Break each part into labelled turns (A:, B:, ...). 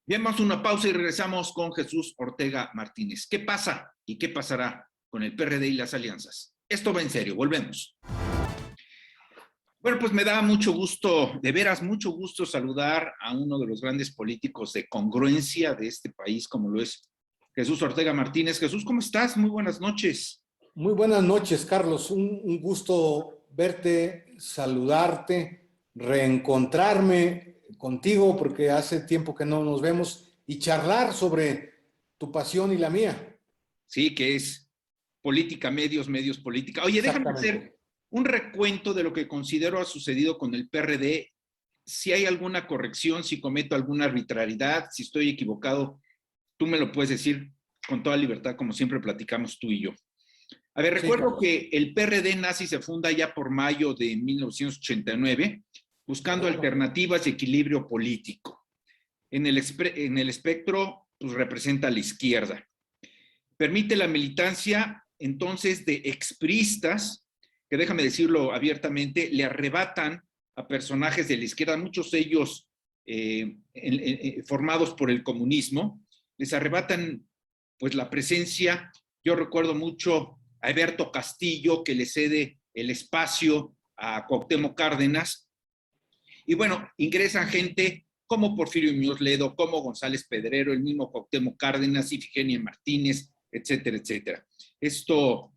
A: Bien, vamos a una pausa y regresamos con Jesús Ortega Martínez. ¿Qué pasa y qué pasará con el PRD y las alianzas? Esto va en serio, volvemos. Bueno, pues me da mucho gusto, de veras mucho gusto saludar a uno de los grandes políticos de congruencia de este país, como lo es Jesús Ortega Martínez. Jesús, ¿cómo estás? Muy buenas noches.
B: Muy buenas noches, Carlos. Un gusto verte, saludarte, reencontrarme contigo, porque hace tiempo que no nos vemos, y charlar sobre tu pasión y la mía.
A: Sí, que es política, medios, medios, política. Oye, déjame hacer un recuento de lo que considero ha sucedido con el PRD. Si hay alguna corrección, si cometo alguna arbitrariedad, si estoy equivocado, tú me lo puedes decir con toda libertad, como siempre platicamos tú y yo. A ver, recuerdo que el PRD nace y se funda ya por mayo de 1989, buscando alternativas y equilibrio político. En el espectro, pues representa a la izquierda. Permite la militancia, entonces, de expriistas, que déjame decirlo abiertamente, le arrebatan a personajes de la izquierda, muchos de ellos formados por el comunismo, les arrebatan pues la presencia. Yo recuerdo mucho a Eberto Castillo, que le cede el espacio a Cuauhtémoc Cárdenas, y bueno, ingresan gente como Porfirio Muñoz Ledo, como González Pedrero, el mismo Cuauhtémoc Cárdenas, Ifigenia Martínez, etcétera, etcétera. Esto,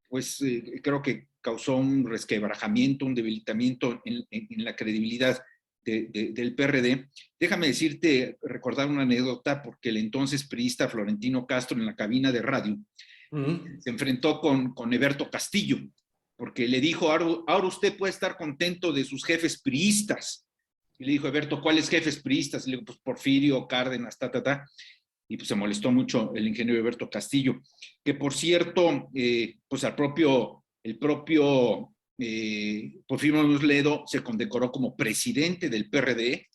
A: pues, creo que causó un resquebrajamiento, un debilitamiento en la credibilidad del PRD. Déjame decirte, recordar una anécdota, porque el entonces priista Florentino Castro en la cabina de radio se enfrentó con Eberto Castillo, porque le dijo, ahora usted puede estar contento de sus jefes priistas. Y le dijo, Eberto, ¿cuáles jefes priistas? Y le dijo, pues Porfirio, Cárdenas, y pues se molestó mucho el ingeniero Eberto Castillo, que por cierto, pues el propio Porfirio Muñoz Ledo se condecoró como presidente del PRD,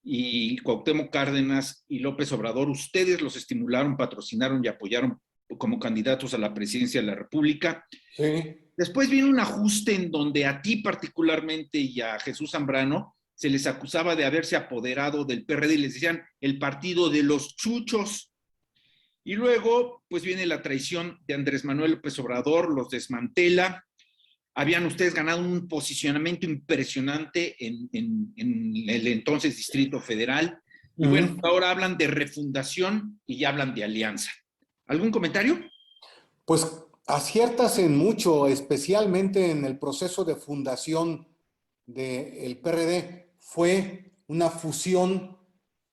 A: y Cuauhtémoc Cárdenas y López Obrador, ustedes los estimularon, patrocinaron y apoyaron como candidatos a la presidencia de la República.
B: Sí.
A: Después vino un ajuste en donde a ti particularmente y a Jesús Zambrano se les acusaba de haberse apoderado del PRD y les decían el partido de los chuchos. Y luego, pues viene la traición de Andrés Manuel López Obrador, los desmantela. Habían ustedes ganado un posicionamiento impresionante en el entonces Distrito Federal. Y bueno, ahora hablan de refundación y ya hablan de alianza. ¿Algún comentario?
B: Pues aciertas en mucho, especialmente en el proceso de fundación del PRD. Fue una fusión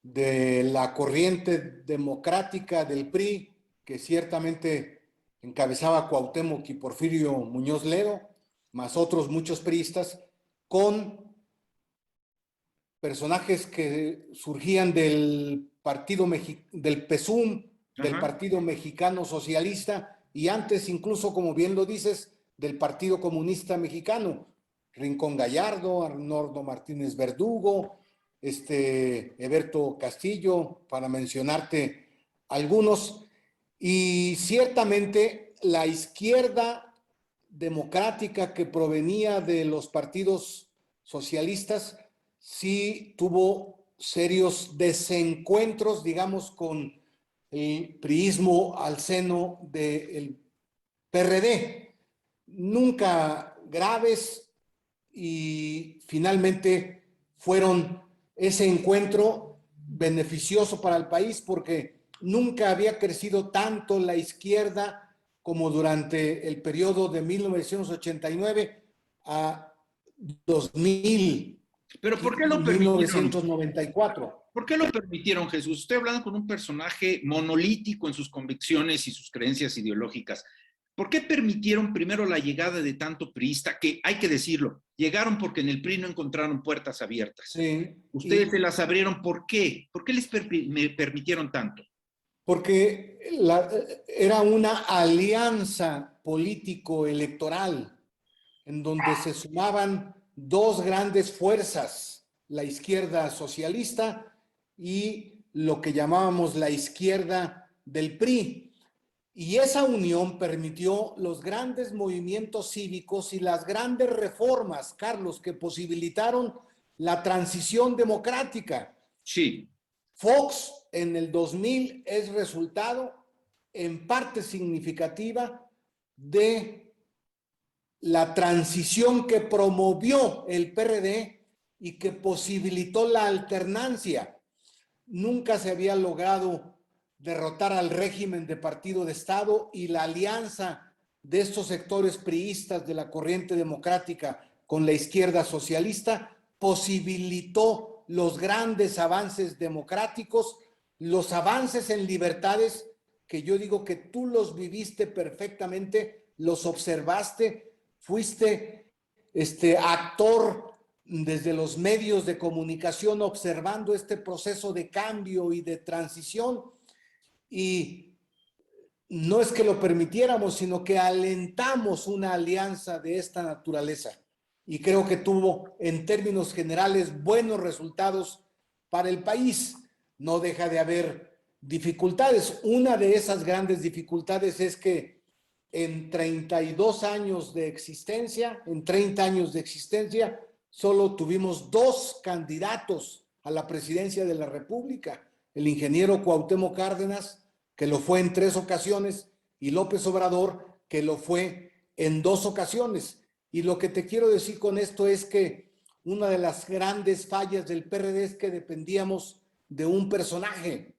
B: de la corriente democrática del PRI, que ciertamente encabezaba Cuauhtémoc y Porfirio Muñoz Ledo, más otros muchos priistas, con personajes que surgían del partido del PSUM, del Partido Mexicano Socialista, y antes incluso, como bien lo dices, del Partido Comunista Mexicano. Rincón Gallardo, Arnoldo Martínez Verdugo, Eberto Castillo, para mencionarte algunos. Y ciertamente la izquierda democrática que provenía de los partidos socialistas sí tuvo serios desencuentros, digamos, con el priismo al seno del PRD. Nunca graves, y finalmente fueron ese encuentro beneficioso para el país, porque nunca había crecido tanto la izquierda como durante el periodo de 1989 a 2000.
A: ¿Pero por qué lo permitieron?
B: 1994.
A: ¿Por qué lo permitieron, Jesús? Estoy hablando con un personaje monolítico en sus convicciones y sus creencias ideológicas. ¿Por qué permitieron primero la llegada de tanto priista? Que hay que decirlo, llegaron porque en el PRI no encontraron puertas abiertas.
B: Sí.
A: Ustedes se las abrieron, ¿por qué? ¿Por qué les permitieron tanto?
B: Porque era una alianza político-electoral en donde se sumaban dos grandes fuerzas, la izquierda socialista y lo que llamábamos la izquierda del PRI. Y esa unión permitió los grandes movimientos cívicos y las grandes reformas, Carlos, que posibilitaron la transición democrática.
A: Sí.
B: Fox en el 2000 es resultado en parte significativa de la transición que promovió el PRD y que posibilitó la alternancia. Nunca se había logrado derrotar al régimen de partido de Estado, y la alianza de estos sectores priistas de la corriente democrática con la izquierda socialista posibilitó los grandes avances democráticos, los avances en libertades que yo digo que tú los viviste perfectamente, los observaste, fuiste actor desde los medios de comunicación observando este proceso de cambio y de transición, y no es que lo permitiéramos, sino que alentamos una alianza de esta naturaleza, y creo que tuvo en términos generales buenos resultados para el país. No deja de haber dificultades. Una de esas grandes dificultades es que en 32 años de existencia, en 30 años de existencia, solo tuvimos 2 candidatos a la presidencia de la República: el ingeniero Cuauhtémoc Cárdenas, que lo fue en 3 ocasiones, y López Obrador, que lo fue en 2 ocasiones. Y lo que te quiero decir con esto es que una de las grandes fallas del PRD es que dependíamos de un personaje,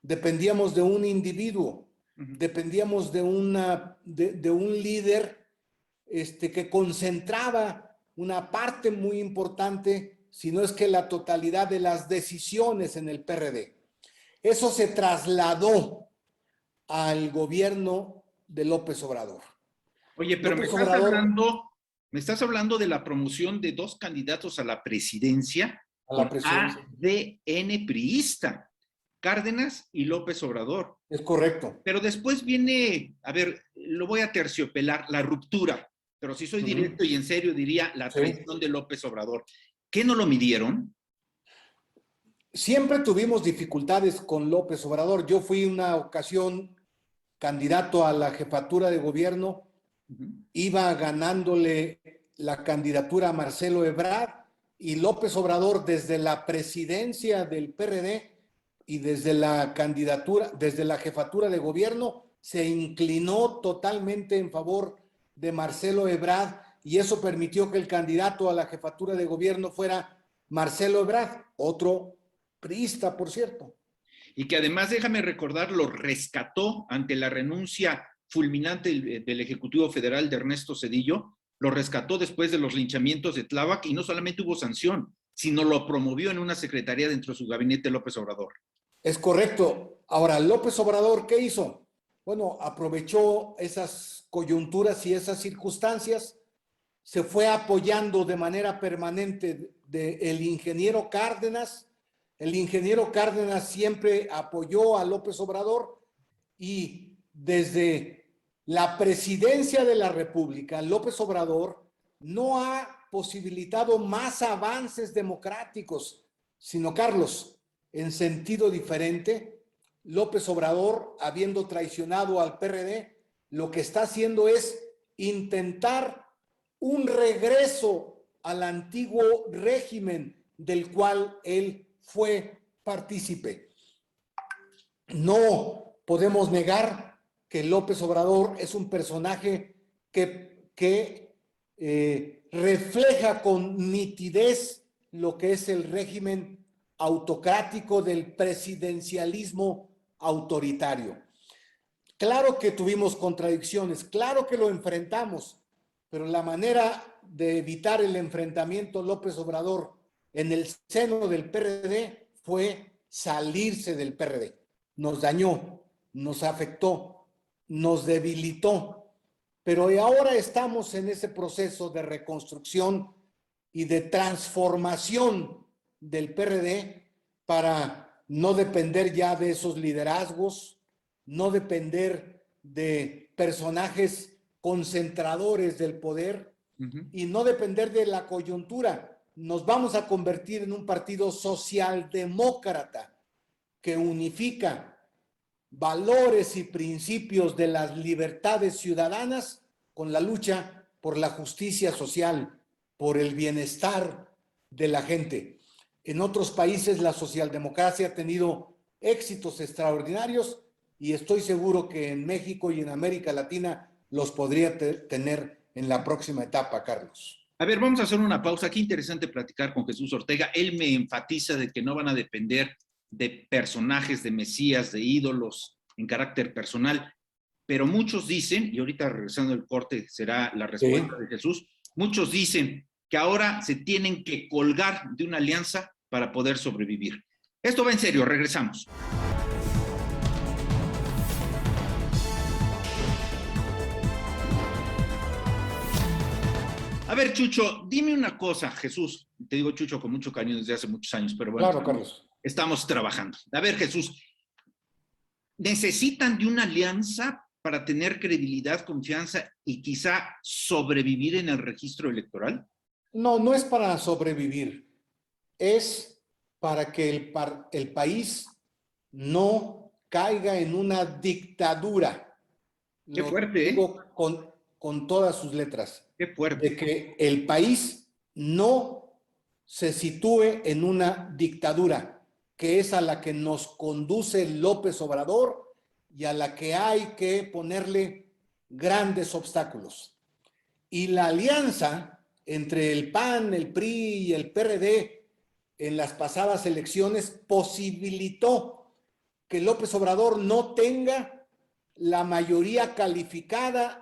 B: dependíamos de un individuo, dependíamos de un líder que concentraba una parte muy importante, si no es que la totalidad de las decisiones en el PRD. Eso se trasladó al gobierno de López Obrador.
A: Oye, pero
B: López Obrador,
A: me estás hablando de la promoción de 2 candidatos a la presidencia con ADN priista, Cárdenas y López Obrador.
B: Es correcto.
A: Pero después viene, a ver, lo voy a terciopelar, la ruptura, pero si soy directo y en serio diría la traición de López Obrador. ¿Qué no lo midieron?
B: Siempre tuvimos dificultades con López Obrador. Yo fui una ocasión candidato a la jefatura de gobierno, iba ganándole la candidatura a Marcelo Ebrard, y López Obrador, desde la presidencia del PRD y desde la candidatura, desde la jefatura de gobierno, se inclinó totalmente en favor de Marcelo Ebrard, y eso permitió que el candidato a la jefatura de gobierno fuera Marcelo Ebrard, otro priista, por cierto.
A: Y que además, déjame recordar, lo rescató ante la renuncia fulminante del Ejecutivo Federal de Ernesto Zedillo, lo rescató después de los linchamientos de Tláhuac, y no solamente hubo sanción, sino lo promovió en una secretaría dentro de su gabinete López Obrador.
B: Es correcto. Ahora, López Obrador, ¿qué hizo? Bueno, aprovechó esas coyunturas y esas circunstancias, se fue apoyando de manera permanente del ingeniero Cárdenas. El ingeniero Cárdenas siempre apoyó a López Obrador, y desde la presidencia de la República, López Obrador no ha posibilitado más avances democráticos, sino, Carlos, en sentido diferente. López Obrador, habiendo traicionado al PRD, lo que está haciendo es intentar un regreso al antiguo régimen del cual él fue partícipe. No podemos negar que López Obrador es un personaje que refleja con nitidez lo que es el régimen autocrático del presidencialismo autoritario. Claro que tuvimos contradicciones, claro que lo enfrentamos, pero la manera de evitar el enfrentamiento López Obrador en el seno del PRD fue salirse del PRD. Nos dañó, nos afectó, nos debilitó, pero ahora estamos en ese proceso de reconstrucción y de transformación del PRD para no depender ya de esos liderazgos, no depender de personajes concentradores del poder y no depender de la coyuntura. Nos vamos a convertir en un partido socialdemócrata que unifica valores y principios de las libertades ciudadanas con la lucha por la justicia social, por el bienestar de la gente. En otros países la socialdemocracia ha tenido éxitos extraordinarios y estoy seguro que en México y en América Latina los podría tener en la próxima etapa, Carlos.
A: A ver, vamos a hacer una pausa. Qué interesante platicar con Jesús Ortega. Él me enfatiza de que no van a depender de personajes, de mesías, de ídolos en carácter personal, pero muchos dicen, y ahorita regresando al corte será la respuesta de Jesús, muchos dicen que ahora se tienen que colgar de una alianza para poder sobrevivir. Esto va en serio, regresamos. A ver, Chucho, dime una cosa, Jesús. Te digo Chucho con mucho cariño desde hace muchos años, pero bueno,
B: claro, Carlos.
A: Estamos trabajando. A ver, Jesús, ¿necesitan de una alianza para tener credibilidad, confianza y quizá sobrevivir en el registro electoral?
B: No, no es para sobrevivir. Es para que el país no caiga en una dictadura.
A: Qué fuerte,
B: digo con todas sus letras.
A: Qué fuerte.
B: De que el país no se sitúe en una dictadura, que es a la que nos conduce López Obrador y a la que hay que ponerle grandes obstáculos. Y la alianza entre el PAN, el PRI y el PRD en las pasadas elecciones posibilitó que López Obrador no tenga la mayoría calificada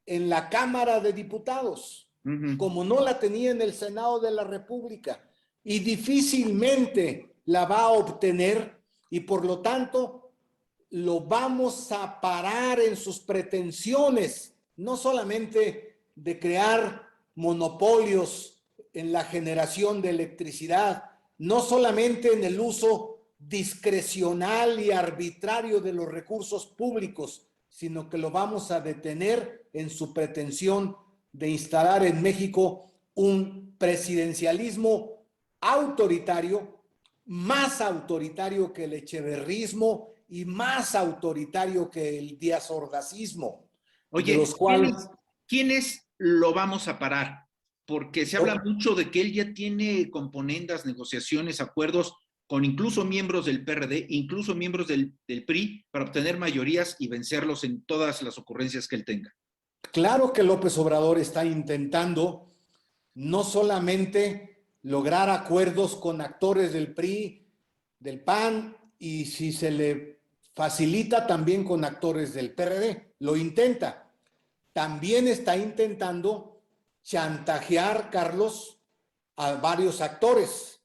B: en la Cámara de Diputados, como no la tenía en el Senado de la República, y difícilmente la va a obtener, y por lo tanto lo vamos a parar en sus pretensiones, no solamente de crear monopolios en la generación de electricidad, no solamente en el uso discrecional y arbitrario de los recursos públicos, sino que lo vamos a detener en su pretensión de instalar en México un presidencialismo autoritario, más autoritario que el echeverrismo y más autoritario que el díaz-ordacismo.
A: Oye,
B: de los cuales...
A: ¿quiénes lo vamos a parar? Porque se habla mucho de que él ya tiene componendas, negociaciones, acuerdos con incluso miembros del PRD, incluso miembros del PRI, para obtener mayorías y vencerlos en todas las ocurrencias que él tenga.
B: Claro que López Obrador está intentando no solamente lograr acuerdos con actores del PRI, del PAN, y si se le facilita también con actores del PRD, lo intenta. También está intentando chantajear, Carlos, a varios actores,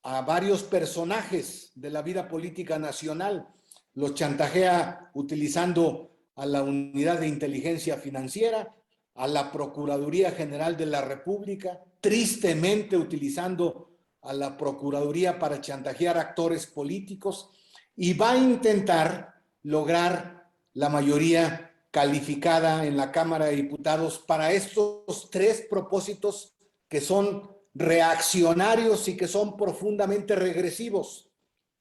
B: a varios personajes de la vida política nacional. Los chantajea utilizando a la Unidad de Inteligencia Financiera, a la Procuraduría General de la República, tristemente utilizando a la Procuraduría para chantajear actores políticos, y va a intentar lograr la mayoría calificada en la Cámara de Diputados para estos tres propósitos que son reaccionarios y que son profundamente regresivos: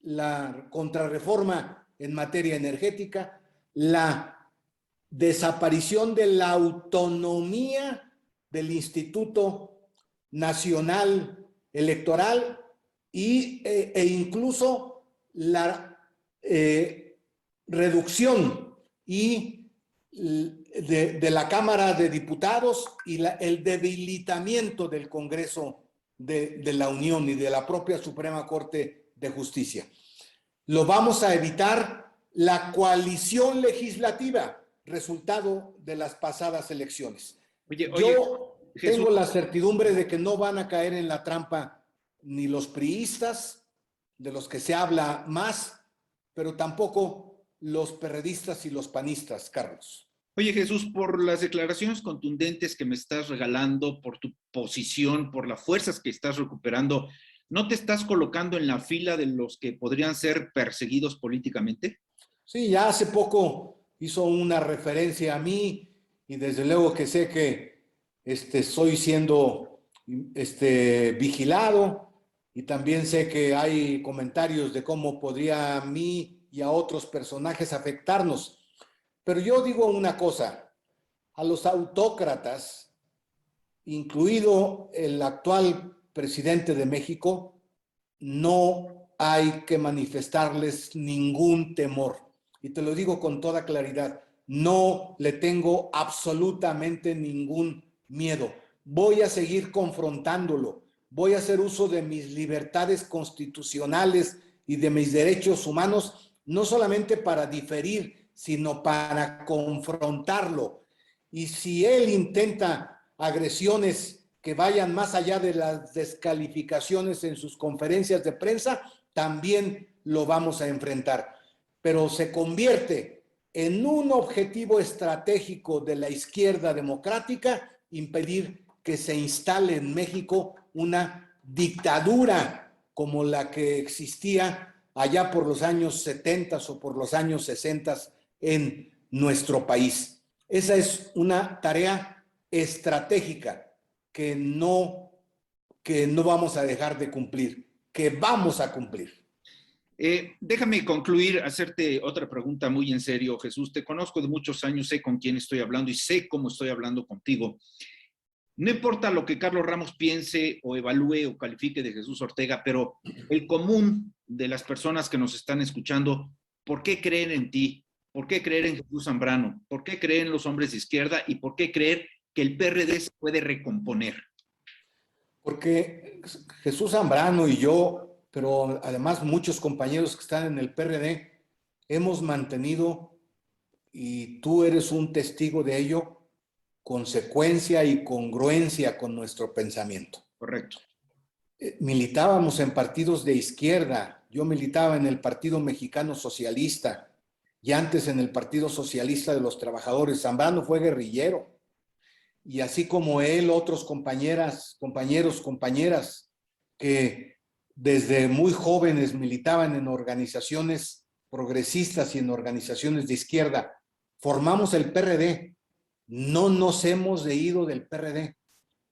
B: la contrarreforma en materia energética, la desaparición de la autonomía del Instituto Nacional Electoral e incluso la reducción de la Cámara de Diputados y el debilitamiento del Congreso de la Unión y de la propia Suprema Corte de Justicia. Lo vamos a evitar la coalición legislativa, resultado de las pasadas elecciones. Yo tengo la certidumbre de que no van a caer en la trampa ni los priistas, de los que se habla más, pero tampoco los perredistas y los panistas, Carlos.
A: Oye, Jesús, por las declaraciones contundentes que me estás regalando, por tu posición, por las fuerzas que estás recuperando, ¿no te estás colocando en la fila de los que podrían ser perseguidos políticamente?
B: Sí, ya hace poco hizo una referencia a mí y desde luego que sé que estoy siendo vigilado, y también sé que hay comentarios de cómo podría a mí y a otros personajes afectarnos. Pero yo digo una cosa: a los autócratas, incluido el actual presidente de México, no hay que manifestarles ningún temor. Y te lo digo con toda claridad, no le tengo absolutamente ningún miedo. Voy a seguir confrontándolo. Voy a hacer uso de mis libertades constitucionales y de mis derechos humanos, no solamente para diferir, sino para confrontarlo. Y si él intenta agresiones que vayan más allá de las descalificaciones en sus conferencias de prensa, también lo vamos a enfrentar. Pero se convierte en un objetivo estratégico de la izquierda democrática impedir que se instale en México una dictadura como la que existía allá por los años 70 o por los años 60 en nuestro país. Esa es una tarea estratégica que no vamos a dejar de cumplir, que vamos a cumplir.
A: Déjame concluir, hacerte otra pregunta muy en serio, Jesús. Te conozco de muchos años, sé con quién estoy hablando y sé cómo estoy hablando contigo. No importa lo que Carlos Ramos piense o evalúe o califique de Jesús Ortega, pero el común de las personas que nos están escuchando, ¿por qué creer en ti? ¿Por qué creer en Jesús Zambrano? ¿Por qué creer en los hombres de izquierda? ¿Y por qué creer que el PRD se puede recomponer?
B: Porque Jesús Zambrano y yo, pero además muchos compañeros que están en el PRD, hemos mantenido, y tú eres un testigo de ello, consecuencia y congruencia con nuestro pensamiento.
A: Correcto.
B: Militábamos en partidos de izquierda. Yo militaba en el Partido Mexicano Socialista y antes en el Partido Socialista de los Trabajadores. Zambrano fue guerrillero. Y así como él, otros compañeros, compañeras que desde muy jóvenes militaban en organizaciones progresistas y en organizaciones de izquierda, formamos el PRD. No nos hemos ido del PRD.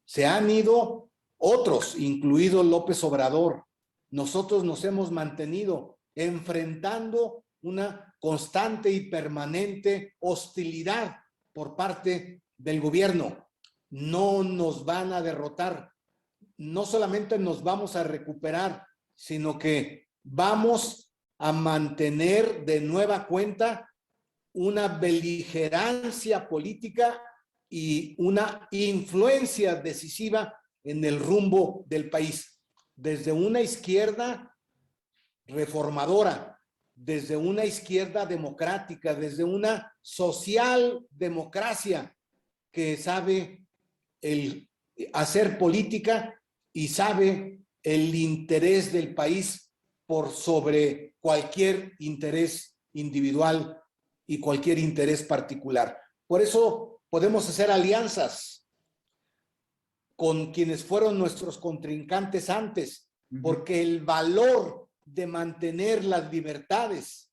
B: Se han ido otros, incluido López Obrador. Nosotros nos hemos mantenido enfrentando una constante y permanente hostilidad por parte del gobierno. No nos van a derrotar. No solamente nos vamos a recuperar, sino que vamos a mantener de nueva cuenta una beligerancia política y una influencia decisiva en el rumbo del país. Desde una izquierda reformadora, desde una izquierda democrática, desde una socialdemocracia que sabe hacer política y sabe el interés del país por sobre cualquier interés individual y cualquier interés particular. Por eso podemos hacer alianzas con quienes fueron nuestros contrincantes antes, porque el valor de mantener las libertades,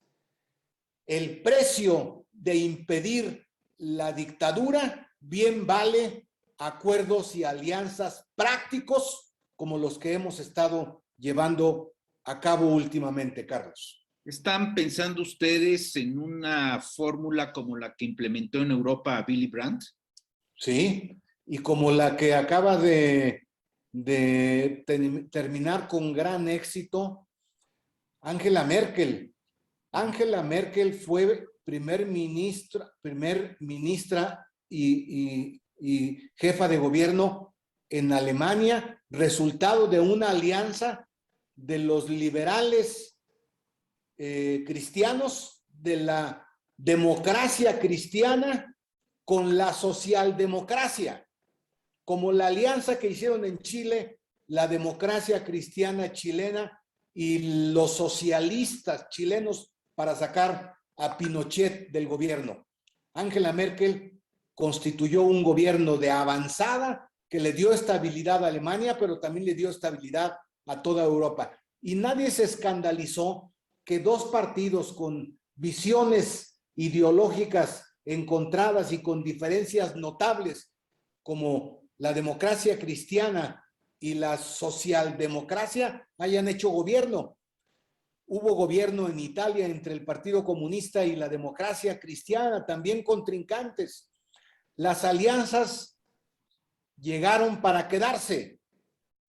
B: el precio de impedir la dictadura, bien vale acuerdos y alianzas prácticos como los que hemos estado llevando a cabo últimamente, Carlos.
A: ¿Están pensando ustedes en una fórmula como la que implementó en Europa Willy Brandt?
B: Sí, y como la que acaba de terminar con gran éxito Angela Merkel. Angela Merkel fue primer ministra y jefa de gobierno en Alemania, resultado de una alianza de los liberales cristianos, de la democracia cristiana con la socialdemocracia, como la alianza que hicieron en Chile, la democracia cristiana chilena y los socialistas chilenos para sacar a Pinochet del gobierno. Angela Merkel constituyó un gobierno de avanzada que le dio estabilidad a Alemania, pero también le dio estabilidad a toda Europa. Y nadie se escandalizó que dos partidos con visiones ideológicas encontradas y con diferencias notables como la democracia cristiana y la socialdemocracia hayan hecho gobierno. Hubo gobierno en Italia entre el Partido Comunista y la democracia cristiana, también contrincantes. Las alianzas llegaron para quedarse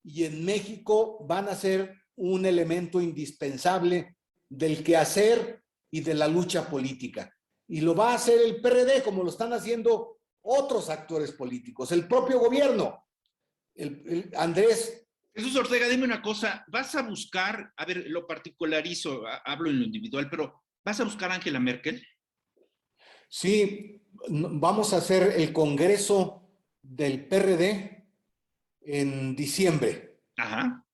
B: y en México van a ser un elemento indispensable del quehacer y de la lucha política. Y lo va a hacer el PRD, como lo están haciendo otros actores políticos, el propio gobierno. Andrés.
A: Jesús Ortega, dime una cosa, ¿vas a buscar, a ver, lo particularizo, hablo en lo individual, pero ¿vas a buscar a Angela Merkel?
B: Sí, vamos a hacer el congreso del PRD en diciembre.
A: Ajá.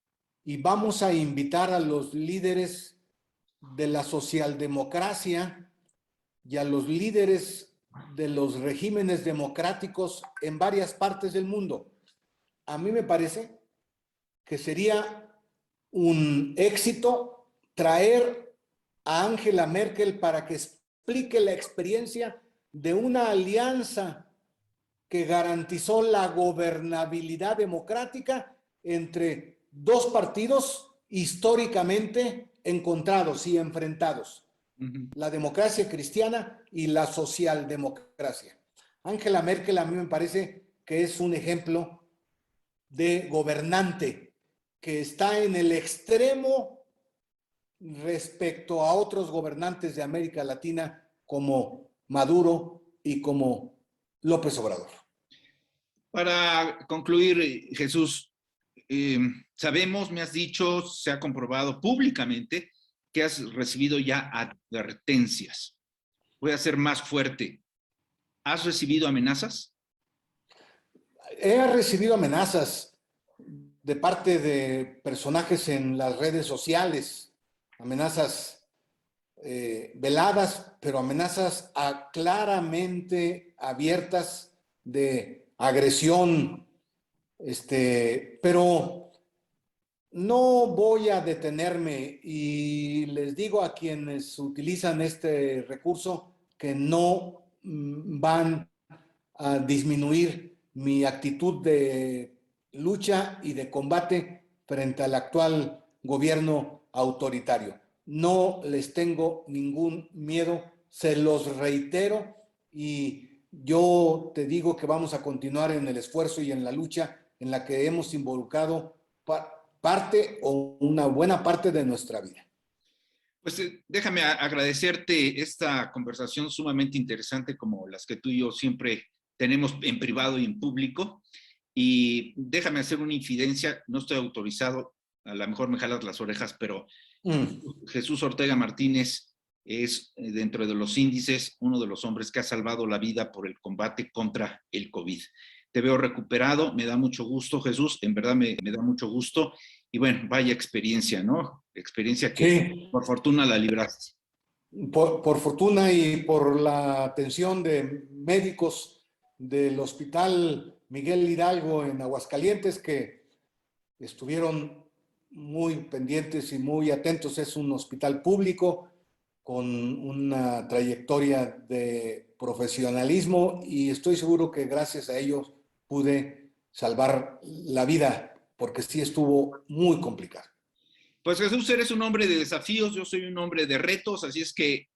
B: Y vamos a invitar a los líderes de la socialdemocracia y a los líderes de los regímenes democráticos en varias partes del mundo. A mí me parece que sería un éxito traer a Angela Merkel para que explique la experiencia de una alianza que garantizó la gobernabilidad democrática entre dos partidos históricamente encontrados y enfrentados, la democracia cristiana y la socialdemocracia. Angela Merkel a mí me parece que es un ejemplo de gobernante que está en el extremo respecto a otros gobernantes de América Latina como Maduro y como López Obrador.
A: Para concluir, Jesús, sabemos, me has dicho, se ha comprobado públicamente que has recibido ya advertencias. Voy a ser más fuerte. ¿Has recibido amenazas?
B: He recibido amenazas de parte de personajes en las redes sociales, amenazas veladas, pero amenazas claramente abiertas de agresión, pero no voy a detenerme y les digo a quienes utilizan este recurso que no van a disminuir mi actitud de lucha y de combate frente al actual gobierno autoritario. No les tengo ningún miedo, se los reitero, y yo te digo que vamos a continuar en el esfuerzo y en la lucha en la que hemos involucrado parte o una buena parte de nuestra vida.
A: Pues déjame agradecerte esta conversación sumamente interesante como las que tú y yo siempre tenemos en privado y en público. Y déjame hacer una infidencia, no estoy autorizado, a lo mejor me jalas las orejas, pero Jesús Ortega Martínez es, dentro de los índices, uno de los hombres que ha salvado la vida por el combate contra el COVID. Te veo recuperado, me da mucho gusto, Jesús, en verdad me da mucho gusto. Y bueno, vaya experiencia, ¿no? Experiencia que sí, por fortuna la libraste.
B: Por fortuna y por la atención de médicos del Hospital Miguel Hidalgo en Aguascalientes, que estuvieron muy pendientes y muy atentos. Es un hospital público con una trayectoria de profesionalismo y estoy seguro que gracias a ellos pude salvar la vida, porque sí estuvo muy complicado.
A: Pues Jesús, eres un hombre de desafíos, yo soy un hombre de retos, así es que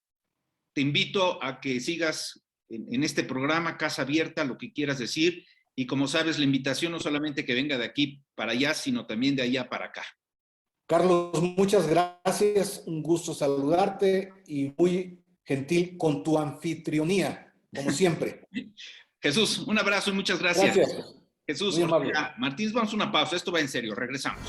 A: te invito a que sigas en este programa, Casa Abierta, lo que quieras decir, y como sabes, la invitación no solamente que venga de aquí para allá, sino también de allá para acá.
B: Carlos, muchas gracias, un gusto saludarte y muy gentil con tu anfitrionía, como siempre.
A: Jesús, un abrazo y muchas gracias.
B: Gracias.
A: Jesús Ortega Martínez, vamos a una pausa, esto va en serio, regresamos.